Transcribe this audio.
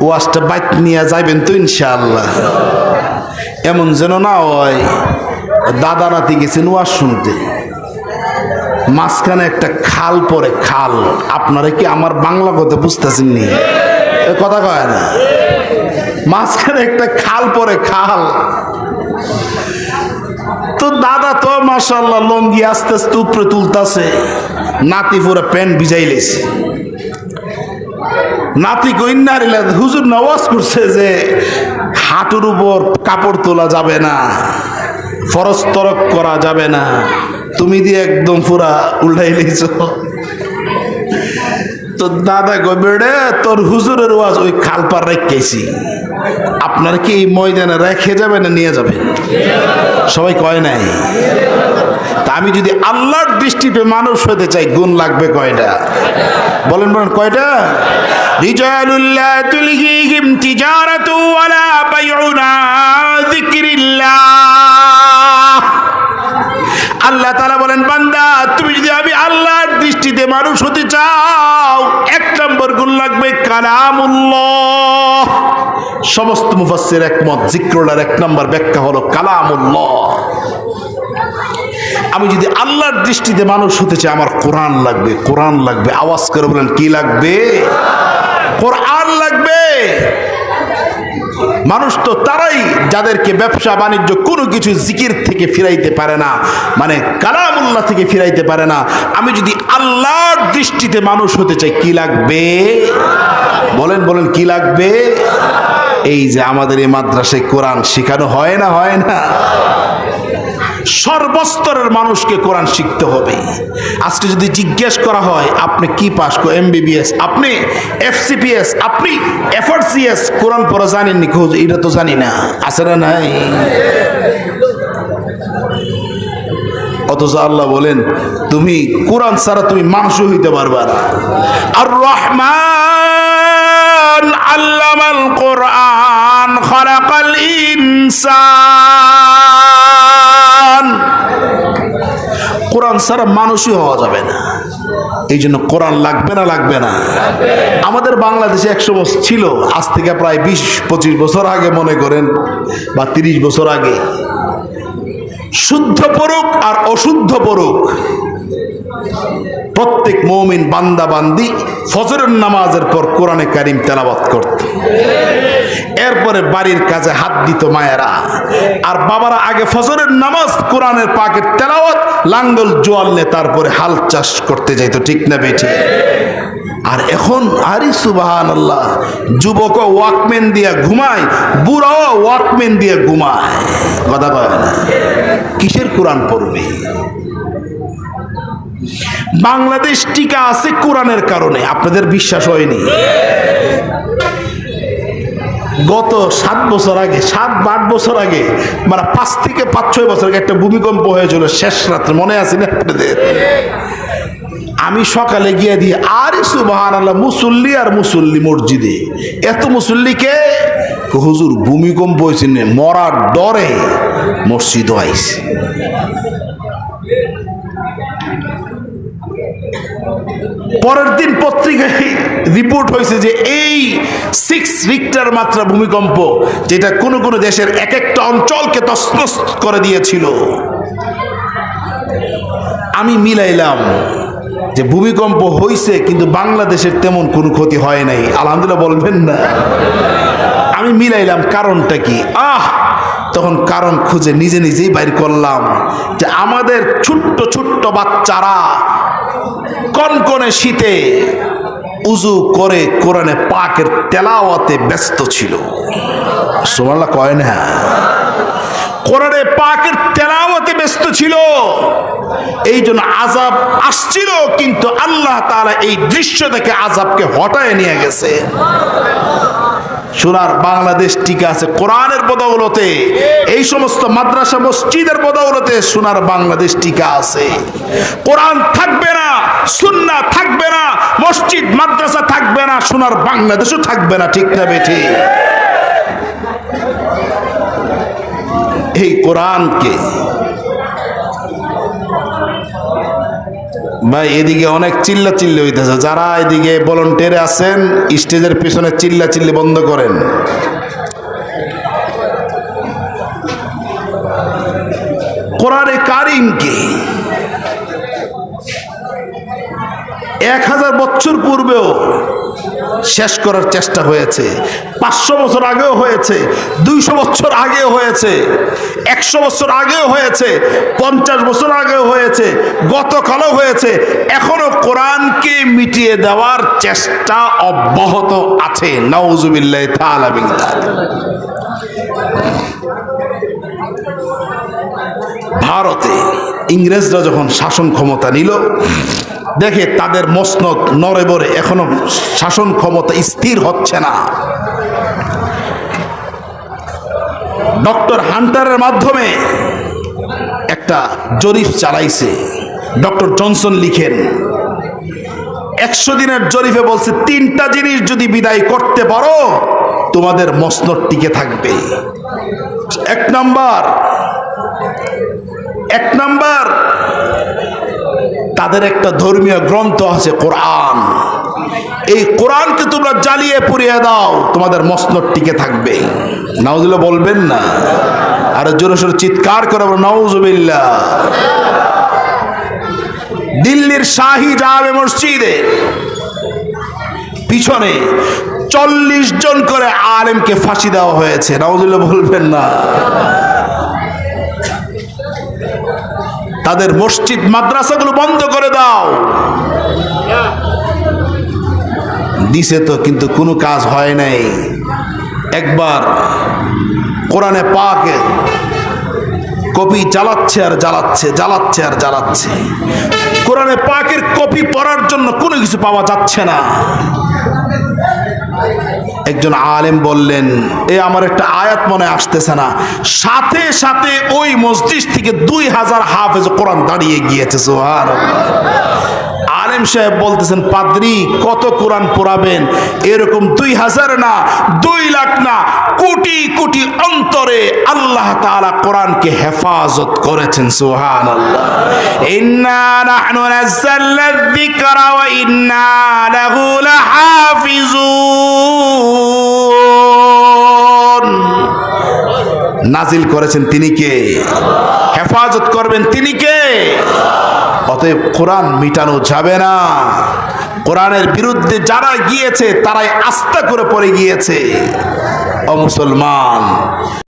ওয়াজটা বাইক নিয়ে যাইবেন তো ইনশাআল্লাহ। এমন যেন না হয় দাদা নাতি গেছেন ওয়াজ শুনতে, মাঝখানে একটা খাল পরে, খাল। আপনারা কি আমার বাংলা কথা বুঝতেছেন নি? কথা কয় না, মাঝখানে একটা খাল পরে, খাল। তো দাদা তো মাশাআল্লাহ লঙ্গি আস্তে আস্তে উপরে তুলতাছে, নাতি পুরো প্যান্ট ভিজাইলেছে। নাতি কইনারিলা হুজুর নওয়াজ করছে যে হাঁটুর উপর কাপড় তোলা যাবে না, ফরজ তরক করা যাবে না, তুমি দিয়ে একদম পুরা উল্টাই লেছ। তো দাদা কই বেড়ে তোর হুজুরের ওয়াজ ওই খালপার রেখেছি, আপনারা কি এই ময়দানে রেখে যাবে না নিয়ে যাবে? সবাই কয় নাই। তা আমি যদি আল্লাহর দৃষ্টিতে মানুষ হতে চাই, গুণ লাগবে কয়টা? বলেন বলেন কয়টা? রিজালুল্লাহ তুলহিহিম তিজারাতু ওয়ালা বাইউন আন যিকরিল্লাহ। আল্লাহ তাআলা বলেন, বান্দা তুমি যদি আমি আল্লাহর দৃষ্টিতে মানুষ হতে চাও, এক নম্বর গুণ লাগবে কালামুল্লাহ। সমস্ত মুফাসসির একমত, যিকরুল্লাহর এক নম্বর ব্যাখ্যা হলো কালামুল্লাহ। আমি যদি আল্লাহর দৃষ্টিতে মানুষ হতে চাই, আমার কোরআন লাগবে, কোরআন লাগবে। আওয়াজ করে বলেন কি লাগবে? কোরআন লাগবে। মানুষ তো তারাই যাদেরকে ব্যবসা বাণিজ্য কোনো কিছু জিকির থেকে ফিরাইতে পারে না, মানে কালামুল্লাহ থেকে ফিরাইতে পারে না। আমি যদি আল্লাহর দৃষ্টিতে মানুষ হতে চাই, কি লাগবে? বলেন বলেন কি লাগবে? এই যে আমাদের এই মাদ্রাসায় কোরআন শেখানো হয় না, হয় না? সর্বস্তরের মানুষকে কোরআন শিখতে হবে। আজকে যদি জিজ্ঞেস করা হয় আপনি কি পাস করেন, এমবিবিএস, আপনি এফসিপিএস, আপনি এফআরসিএস, কোরআন পড়া জানেন নি? এটা তো জানি না, আছে না নাই? অথচ আল্লাহ বলেন তুমি কোরআন ছাড়া তুমি মানুষ হইতে পারবা না। আর রহমান আল্লামাল কোরআন খালাকাল ইনসান। কোরআন ছাড়া মানুষই হওয়া যাবে না। এই জন্য কোরআন লাগবে না, লাগবে না? আমাদের বাংলাদেশে এক সময় ছিল, আজ থেকে প্রায় 20-25 বছর আগে মনে করেন, বা 30 বছর আগে, শুদ্ধ পড়ুক আর অশুদ্ধ পড়ুক, প্রত্যেক মুমিন বান্দা বান্দি ফজরের নামাজের পর কোরআনে কারিম তেলাওয়াত করত। এরপরে বাড়ির কাজে হাত দিত মায়েরা, আর বাবারা আগে ফজরের নামাজ, কোরআনের পাকের তেলাওয়াত, লাঙ্গল জোয়াল নিয়ে তারপরে হাল চাষ করতে যাইত। ঠিক না বেঠি? আর এখন আরে সুবহানাল্লাহ, যুবক ওয়াকম্যান দিয়া ঘুমায়, বুড়াও ওয়াকম্যান দিয়ে ঘুমায়। কথা কয় না? কিসের কোরআন পড়বে? বাংলাদেশ টিকা আছে কোরআনের কারণে, আপনাদের বিশ্বাস হয়নি? গত 7 বছর আগে, 7-8 বছর আগে, মানে 5 থেকে 5-6 বছর আগে একটা ভূমিকম্প হয়েছিল শেষ রাত্রে, মনে আছে না আপনাদের? আমি সকালে গিয়ে দিয়ে আরে সুবহানাল্লাহ, মুসল্লি আর মুসল্লি মসজিদে, এত মুসল্লিকে হুজুর ভূমিকম্প হয়েছে, মরার ডরে মসজিদ আইছে। পরের দিন পত্রিকায় রিপোর্ট হয়েছে যে এই 6 রিক্টার মাত্রা ভূমিকম্প, যেটা কোনো কোনো দেশের এক একটা অঞ্চলকে তছনছ করে দিয়েছিল। আমি মিলাইলাম যে ভূমিকম্প হয়েছে কিন্তু বাংলাদেশের তেমন কোনো ক্ষতি হয় নাই, আলহামদুলিল্লাহ বলবেন না? আমি মিলাইলাম কারণটা কি। তখন কারণ খুঁজে নিজে নিজেই বাইর করলাম যে আমাদের ছোট্ট ছোট্ট বাচ্চারা কনকনে শীতে উজু করে কোরআনে পাকের তেলাওয়াতে ব্যস্ত ছিল। সুবহানাল্লাহ কয় না? কোরআনে পাকের তেলাওয়াতে ব্যস্ত ছিল, এই জন্য আযাব আসছিল, কিন্তু আল্লাহ তাআলা এই দৃশ্য থেকে আযাবকে হটায় নিয়ে গেছে। সোনার বাংলাদেশ টিকে আছে কোরআনের বদৌলতে, এই সমস্ত মাদ্রাসা মসজিদের বদৌলতে সোনার বাংলাদেশ টিকে আছে। কোরআন থাকবে না, সুন্নাহ থাকবে না, মসজিদ মাদ্রাসা থাকবে না, সোনার বাংলাদেশও থাকবে না। ঠিক না বেঠি? এই কোরআনকে ভাই এদিকে অনেক চিল্লা চিল্লি হইতেছে, যারা এদিকে ভলান্টিয়ারে আছেন স্টেজের পিছনে চিল্লা চিল্লি বন্ধ করেন। কোরআনে কারিমকে 1000 বছর পূর্বেও শেষ করার চেষ্টা হয়েছে, 500 বছর আগেও হয়েছে, 200 বছর আগেও হয়েছে, 100 বছর আগেও হয়েছে, 50 বছর আগেও হয়েছে, গতকালও হয়েছে। এখনো কোরআনকে মিটিয়ে দেওয়ার চেষ্টা অব্যাহত আছে। নাউজুবিল্লাহি তাআলা মিন যালিক। ভারতে ইংরেজরা যখন শাসন ক্ষমতা নিল, দেখে তাদের মসনদ নড়ে বড়ে, এখনো শাসন ক্ষমতা স্থির হচ্ছে না। ডক্টর হান্টারের মাধ্যমে একটা জরিপ চালাইছে। ডক্টর জনসন লিখেন 100 দিনের জরিপে বলছে 3টা জিনিস যদি বিদায় করতে পারো তোমাদের মসনদ টিকে থাকবে। এক নাম্বার তাদের একটা ধর্মীয় গ্রন্থ আছে কোরআন। এই কোরআনকে তোমরা জ্বালিয়ে পুড়িয়ে দাও, তোমাদের মসনদ টিকে থাকবে। নাউজুবিল্লাহ বলবেন না? আর জোরে সোরে চিৎকার করে নাউজুবিল্লাহ। দিল্লির শাহী জামে মসজিদে পিছনে 40 জন করে আলেমকে ফাঁসি দেওয়া হয়েছে। নাউজুবিল্লাহ বলবেন না? তাদের মসজিদ মাদ্রাসাগুলো বন্ধ করে দাও। দিছে তো, কিন্তু কোনো কাজ হয় নাই। একবার কোরআনে পাকে কপি জ্বালাচ্ছে আর জ্বালাচ্ছে। কোরআনে পাকের কপি পড়ার জন্য কোনো কিছু পাওয়া যাচ্ছে না। একজন আলেম বললেন, আমার একটা আয়াত মনে আসতেছে না। সাথে সাথে ওই মসজিদ থেকে 2000 হাফেজ কোরআন দাঁড়িয়ে গিয়েছে। সুবহানাল্লাহ। আলেম সাহেব বলতেছেন, পাদ্রী কত কোরআন পড়াবেন? এরকম 2000 না, 2 লাখ না, কোটি কোটি অন্তরে আল্লাহ তাআলা কোরআনকে হেফাজত করেছেন। সুবহানাল্লাহ। ইন্না নাহনু নাযালনা যিকরা ওয়া ইন্না লাহু লাহাফিজুন। নাজিল করেছেন তিনি কে? হেফাজত করবেন তিনি কে? অতএব কোরআন মিটানো যাবে না। কোরআনের বিরুদ্ধে যারা গিয়েছে তারাই আস্থা করে পড়ে গিয়েছে। ও মুসলমান,